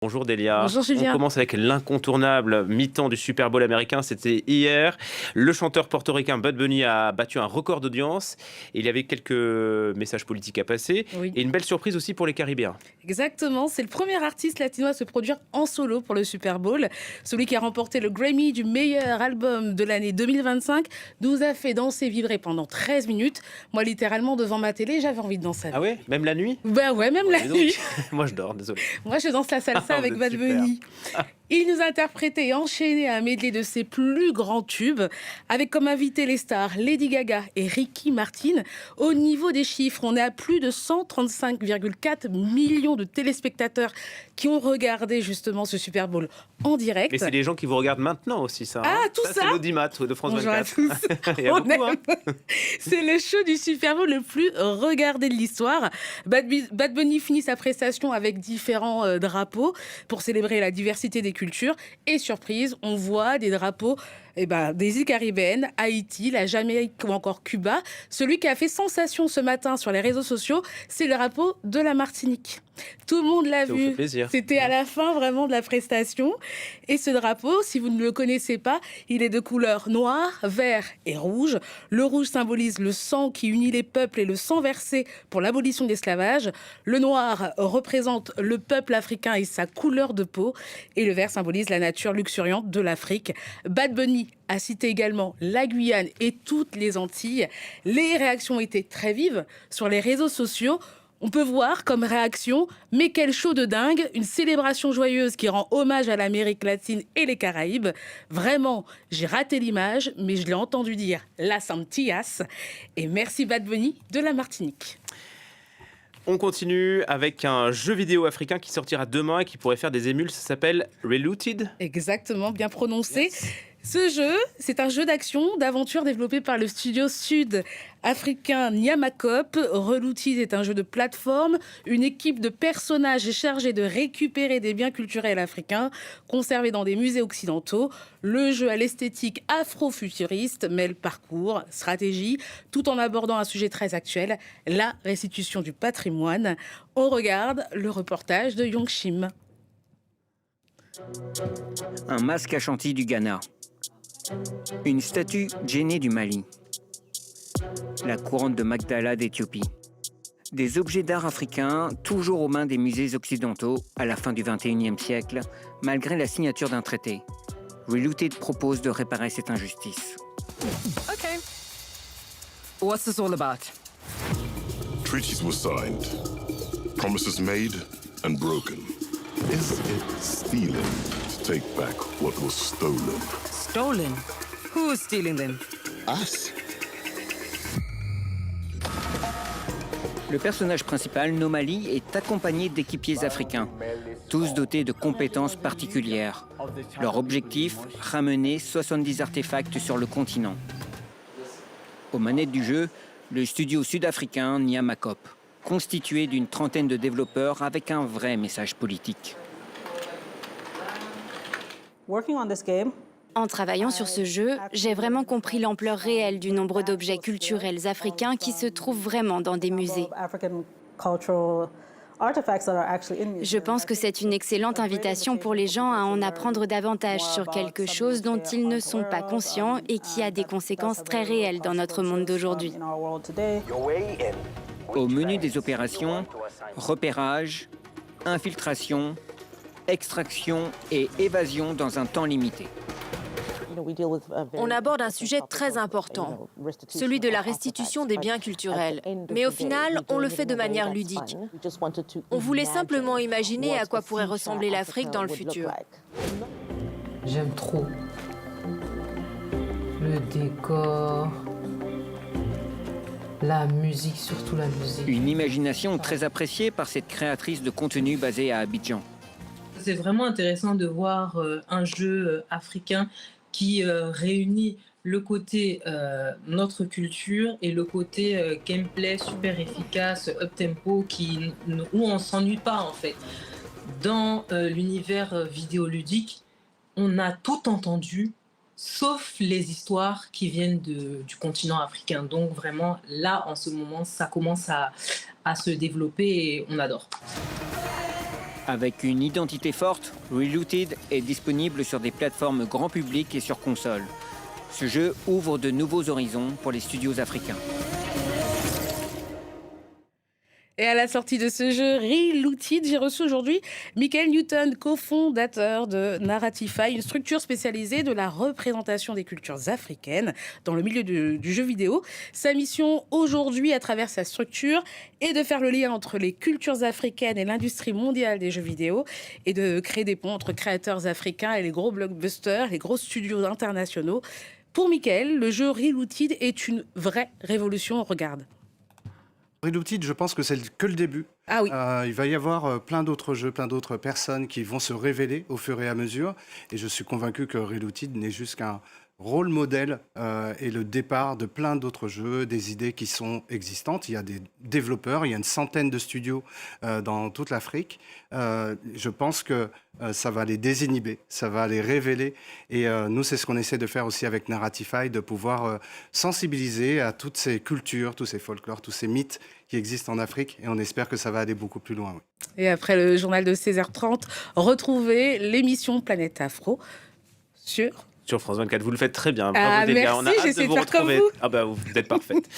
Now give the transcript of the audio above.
Bonjour Delia. Bonjour On Julien. commence avec l'incontournable mi-temps du Super Bowl américain. C'était hier. Le chanteur portoricain Bad Bunny a battu un record d'audience. Il y avait quelques messages politiques à passer. Oui, Et une belle surprise aussi pour les Caribéens. exactement. C'est le premier artiste latino à se produire en solo pour le Super Bowl. Celui qui a remporté le Grammy du meilleur album de l'année 2025 nous a fait danser, vibrer pendant 13 minutes. Moi, littéralement, devant ma télé, j'avais envie de danser Ah avec. ouais? Même la nuit? Ben ouais, même la Dis donc. nuit. Moi je dors, désolé. Moi, je danse la salsa Vous avec êtes Bad super. Bunny. Il nous a interprété et enchaîné un medley de ses plus grands tubes, avec comme invité les stars Lady Gaga et Ricky Martin. Au niveau des chiffres, on est à plus de 135,4 millions de téléspectateurs qui ont regardé justement ce Super Bowl en Mais direct. c'est les gens qui vous regardent maintenant aussi, ça. Ah, hein. tout C'est ça l'audimat de France Bonjour à 24. tous. Il y a On beaucoup, hein. aime. C'est le show du Super Bowl le plus regardé de l'histoire. Bad Bunny finit sa prestation avec différents drapeaux pour célébrer la diversité des cultures. Et surprise, on voit des drapeaux des îles caribéennes, Haïti, la Jamaïque ou encore Cuba. Celui qui a fait sensation ce matin sur les réseaux sociaux, c'est le drapeau de la Martinique. Tout le monde l'a Ça vous fait vu. plaisir. C'était à la fin vraiment de la prestation. Et ce drapeau, si vous ne le connaissez pas, il est de couleur noire, vert et rouge. Le rouge symbolise le sang qui unit les peuples et le sang versé pour l'abolition de l'esclavage. Le noir représente le peuple africain et sa couleur de peau. Et le vert symbolise la nature luxuriante de l'Afrique. Bad Bunny a cité également la Guyane et toutes les Antilles. Les réactions étaient très vives sur les réseaux sociaux. On peut voir comme réaction, mais quel show de dingue, une célébration joyeuse qui rend hommage à l'Amérique latine et les Caraïbes. Vraiment, j'ai raté l'image, mais je l'ai entendu dire Las Antillas. Et merci Bad Bunny de la Martinique. On continue avec un jeu vidéo africain qui sortira demain et qui pourrait faire des émules. Ça s'appelle Reluted. Exactement, bien prononcé. Yes. Ce jeu, c'est un jeu d'action, d'aventure développé par le studio sud-africain Nyamakop. Reluted est un jeu de plateforme. Une équipe de personnages est chargée de récupérer des biens culturels africains conservés dans des musées occidentaux. Le jeu à l'esthétique afro-futuriste mêle parcours, stratégie, tout en abordant un sujet très actuel, la restitution du patrimoine. On regarde le reportage de Yong Shim. Un masque à chantilly du Ghana. Une statue Djenné du Mali. La couronne de Magdala d'Éthiopie. Des objets d'art africains toujours aux mains des musées occidentaux à la fin du XXIe siècle, malgré la signature d'un traité. Reluted propose de réparer cette injustice. Okay. What's this all about? Treaties were signed, promises made and broken. Is it stealing to take back what was stolen? Stolen? Who's stealing them? Us? Le personnage principal, Nomali, est accompagné d'équipiers africains, tous dotés de compétences particulières. Leur objectif, ramener 70 artefacts sur le continent. Aux manettes du jeu, le studio sud-africain Nyamakop, constitué d'une trentaine de développeurs avec un vrai message politique. En travaillant sur ce jeu, j'ai vraiment compris l'ampleur réelle du nombre d'objets culturels africains qui se trouvent vraiment dans des musées. Je pense que c'est une excellente invitation pour les gens à en apprendre davantage sur quelque chose dont ils ne sont pas conscients et qui a des conséquences très réelles dans notre monde d'aujourd'hui. Au menu des opérations, repérage, infiltration, extraction et évasion dans un temps limité. On aborde un sujet très important, celui de la restitution des biens culturels. Mais au final, on le fait de manière ludique. On voulait simplement imaginer à quoi pourrait ressembler l'Afrique dans le futur. J'aime trop le décor, la musique, surtout la musique. Une imagination très appréciée par cette créatrice de contenu basée à Abidjan. C'est vraiment intéressant de voir un jeu africain qui réunit le côté notre culture et le côté gameplay super efficace, up-tempo, où on ne s'ennuie pas en fait. Dans l'univers vidéoludique, on a tout entendu, sauf les histoires qui viennent du continent africain. Donc vraiment, là, en ce moment, ça commence à se développer et on adore. Avec une identité forte, Relooted est disponible sur des plateformes grand public et sur console. Ce jeu ouvre de nouveaux horizons pour les studios africains. Et à la sortie de ce jeu Relooted, j'ai reçu aujourd'hui Michael Newton, cofondateur de Narratify, une structure spécialisée de la représentation des cultures africaines dans le milieu du jeu vidéo. Sa mission aujourd'hui, à travers sa structure, est de faire le lien entre les cultures africaines et l'industrie mondiale des jeux vidéo et de créer des ponts entre créateurs africains et les gros blockbusters, les gros studios internationaux. Pour Michael, le jeu Relooted est une vraie révolution. On regarde. Relooted, je pense que c'est que le début. Ah oui. Il va y avoir plein d'autres jeux, plein d'autres personnes qui vont se révéler au fur et à mesure. Et je suis convaincu que Relooted n'est juste qu'un rôle modèle et le départ de plein d'autres jeux, des idées qui sont existantes. Il y a des développeurs, il y a une centaine de studios dans toute l'Afrique. Je pense que ça va les désinhiber, ça va les révéler. Et nous, c'est ce qu'on essaie de faire aussi avec Narratify, de pouvoir sensibiliser à toutes ces cultures, tous ces folklores, tous ces mythes qui existent en Afrique. Et on espère que ça va aller beaucoup plus loin. Oui. Et après le journal de 16h30, retrouvez l'émission Planète Afro sur France 24, vous le faites très bien. Ah, Bravo, Delia. merci, On a hâte j'essaie de vous de faire comme retrouver. vous. Ah bah, vous êtes parfaite.